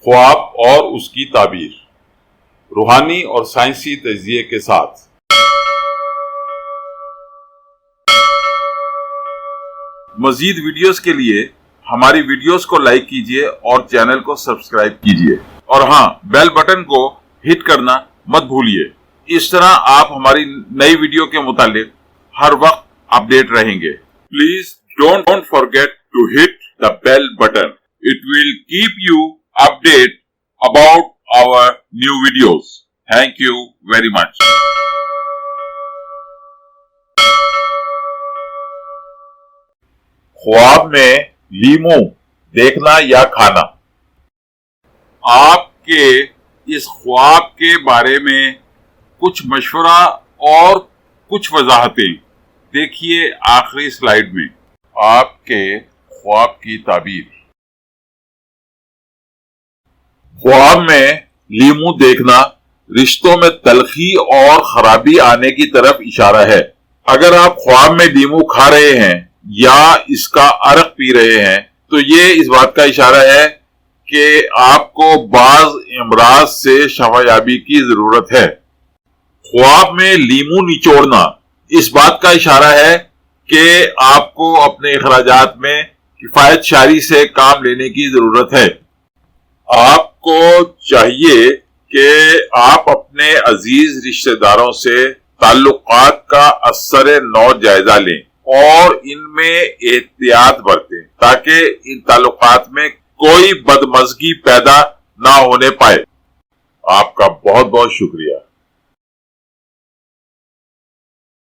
خواب اور اس کی تعبیر، روحانی اور سائنسی تجزیے کے ساتھ۔ مزید ویڈیوز کے لیے ہماری ویڈیوز کو لائک کیجیے اور چینل کو سبسکرائب کیجیے، اور ہاں، بیل بٹن کو ہٹ کرنا مت بھولیے۔ اس طرح آپ ہماری نئی ویڈیو کے متعلق ہر وقت اپڈیٹ رہیں گے۔ Please don't forget to hit the bell button. It will keep you updated about our new videos. Thank you very much. خواب میں لیمو دیکھنا یا کھانا۔ آپ کے اس خواب کے بارے میں کچھ مشورہ اور کچھ وضاحتیں دیکھیے آخری سلائیڈ میں۔ آپ کے خواب کی تعبیر۔ خواب میں لیمو دیکھنا رشتوں میں تلخی اور خرابی آنے کی طرف اشارہ ہے۔ اگر آپ خواب میں لیمو کھا رہے ہیں یا اس کا عرق پی رہے ہیں تو یہ اس بات کا اشارہ ہے کہ آپ کو بعض امراض سے شفا یابی کی ضرورت ہے۔ خواب میں لیمو نچوڑنا اس بات کا اشارہ ہے کہ آپ کو اپنے اخراجات میں کفایت شاری سے کام لینے کی ضرورت ہے۔ آپ کو چاہیے کہ آپ اپنے عزیز رشتہ داروں سے تعلقات کا اثر نو جائزہ لیں اور ان میں احتیاط برتیں تاکہ ان تعلقات میں کوئی بدمزگی پیدا نہ ہونے پائے۔ آپ کا بہت بہت شکریہ۔